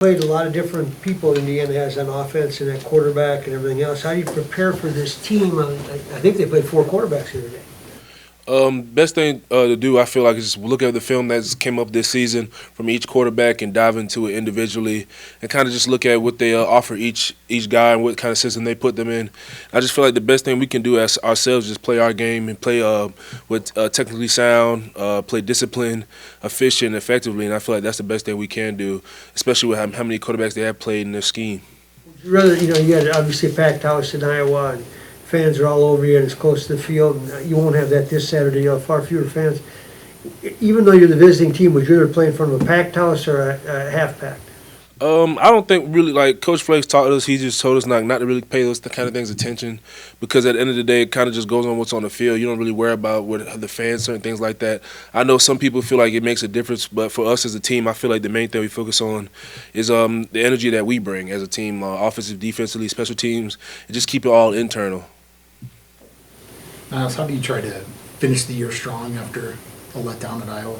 Played a lot of different people Indiana has on offense and at quarterback and everything else. How do you prepare for this team? I think they played 4 quarterbacks here today. Best thing to do, I feel like, is just look at the film that's came up this season from each quarterback and dive into it individually, and kind of just look at what they offer each guy and what kind of system they put them in. I just feel like the best thing we can do as ourselves is play our game and play with technically sound, play disciplined, efficient, effectively, and I feel like that's the best thing we can do, especially with how many quarterbacks they have played in their scheme. Rather, you had obviously a packed house in Iowa, and fans are all over you, and it's close to the field. And you won't have that this Saturday. You'll have far fewer fans. Even though you're the visiting team, would you rather play in front of a packed house or a half-packed? I don't think really, like Coach Flakes taught us. He just told us not to really pay those kind of things attention, because at the end of the day, it kind of just goes on what's on the field. You don't really worry about what the fans, certain things like that. I know some people feel like it makes a difference, but for us as a team, I feel like the main thing we focus on is the energy that we bring as a team, offensive, defensively, special teams, and just keep it all internal. Nyles, how do you try to finish the year strong after a letdown at Iowa?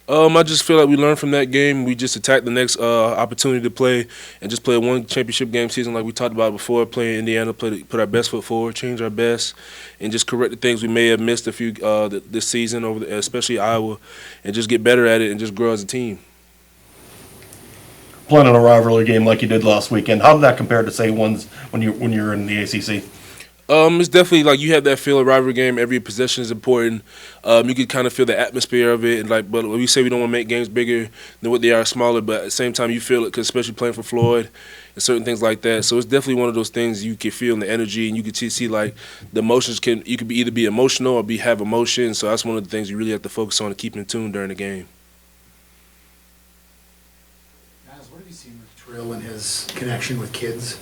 I just feel like we learned from that game. We just attacked the next opportunity to play and just play one championship game season like we talked about before, playing Indiana, put our best foot forward, change our best, and just correct the things we may have missed a few this season, especially Iowa, and just get better at it and just grow as a team. Playing in a rivalry game like you did last weekend, how did that compare to, say, ones when you're in the ACC? It's definitely like you have that feel of rivalry game. Every possession is important. You can kind of feel the atmosphere of it. And but when we say we don't want to make games bigger than what they are, smaller, but at the same time you feel it, cause especially playing for Floyd and certain things like that. So it's definitely one of those things you can feel in the energy, and you can see like the emotions you could either be emotional or have emotion. So that's one of the things you really have to focus on to keep in tune during the game. Nyles, what have you seen with Trill and his connection with kids?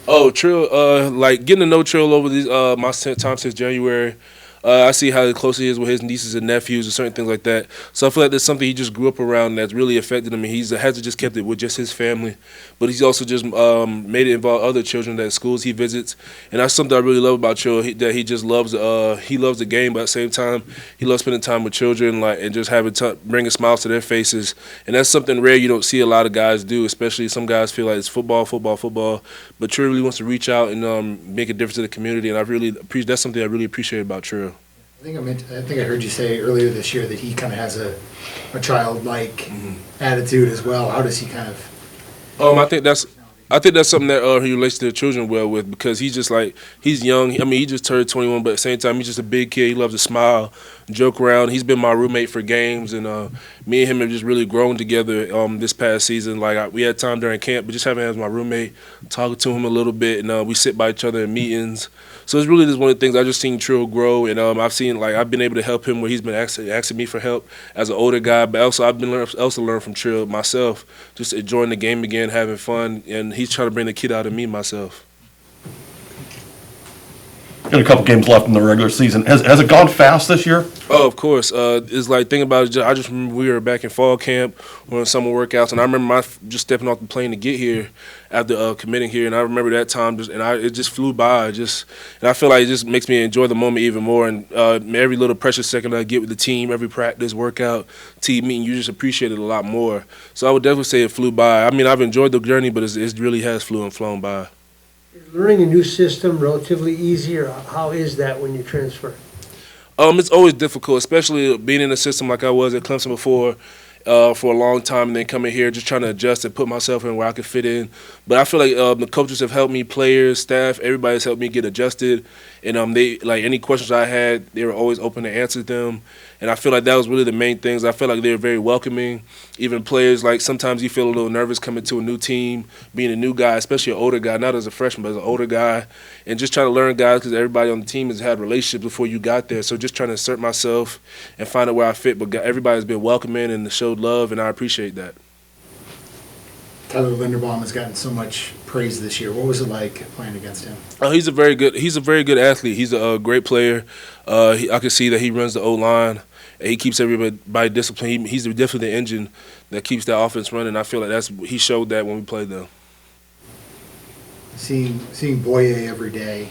Oh, Trill, like getting to know Trill over these my time since January. I see how close he is with his nieces and nephews and certain things like that. So I feel like that's something he just grew up around that's really affected him. And he hasn't just kept it with just his family, but he's also just made it involve other children at schools he visits. And that's something I really love about Trill, that he just loves the game, but at the same time he loves spending time with children, and just bringing smiles to their faces. And that's something rare you don't see a lot of guys do, especially some guys feel like it's football. But Trill really wants to reach out and make a difference to the community, and that's something I really appreciate about Trill. I think I heard you say earlier this year that he kind of has a childlike attitude as well. How does he kind of? I think that's something that he relates to the children well with, because he's young. I mean, he just turned 21, but at the same time, he's just a big kid. He loves to smile, joke around. He's been my roommate for games, and me and him have just really grown together this past season. We had time during camp, but just having him as my roommate, talking to him a little bit, and we sit by each other in meetings. So it's really just one of the things I just seen Trill grow, and I've been able to help him where he's been asking me for help as an older guy, but also I've been learning from Trill myself, just enjoying the game again, having fun, and he's trying to bring the kid out of me myself. Got a couple games left in the regular season. Has it gone fast this year? Oh, of course. It's like, thinking about it, I just remember we were back in fall camp or in summer workouts, and I remember just stepping off the plane to get here after committing here, and I remember that time, it just flew by. And I feel like it just makes me enjoy the moment even more, and every little precious second I get with the team, every practice, workout, team meeting, you just appreciate it a lot more. So I would definitely say it flew by. I mean, I've enjoyed the journey, but it really has flown by. Is learning a new system relatively easy, or how is that when you transfer? It's always difficult, especially being in a system like I was at Clemson before for a long time, and then coming here just trying to adjust and put myself in where I could fit in. But I feel like the coaches have helped me, players, staff, everybody's helped me get adjusted. And they, like, any questions I had, they were always open to answer them. And I feel like that was really the main things. I feel like they were very welcoming. Even players, like, sometimes you feel a little nervous coming to a new team, being a new guy, especially an older guy, not as a freshman, but as an older guy, and just trying to learn guys, because everybody on the team has had relationships before you got there. So just trying to assert myself and find out where I fit. But everybody's been welcoming and showed love, and I appreciate that. Tyler Linderbaum has gotten so much praise this year. What was it like playing against him? He's a very good athlete. He's a great player. I can see that he runs the O-line. He keeps everybody disciplined. He's definitely the engine that keeps that offense running. I feel like he showed that when we played them. Seeing Boye every day,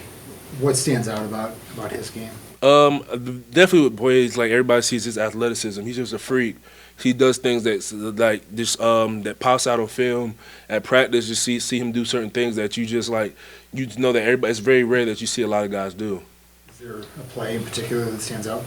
what stands out about his game? Definitely with Boye, like, everybody sees his athleticism. He's just a freak. he does things that's like just that pops out on film. At practice, you see him do certain things that you just like you know that everybody. It's very rare that you see a lot of guys do. Is there a play in particular that stands out?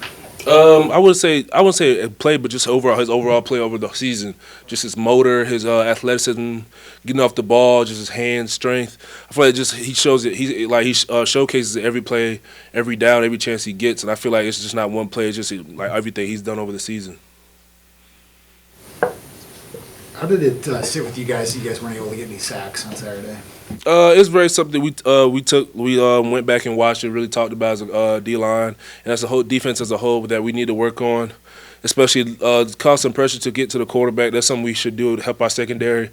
I wouldn't say a play, but just his overall play over the season, just his motor, his athleticism, getting off the ball, just his hand strength. I feel like he shows it. He showcases it every play, every down, every chance he gets, and I feel like it's just not one play. It's just like everything he's done over the season. How did it sit with you guys that you guys weren't able to get any sacks on Saturday? It's very something we went back and watched and really talked about as a D-line and as a whole defense as a whole that we need to work on, especially constant pressure to get to the quarterback. That's something we should do to help our secondary.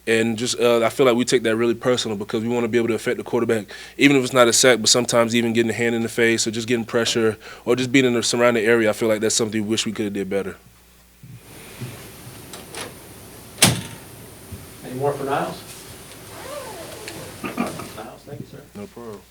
And just I feel like we take that really personal because we want to be able to affect the quarterback, even if it's not a sack, but sometimes even getting a hand in the face or just getting pressure or just being in the surrounding area. I feel like that's something we wish we could have did better. Any more for Nyles? Nyles, thank you, sir. No problem.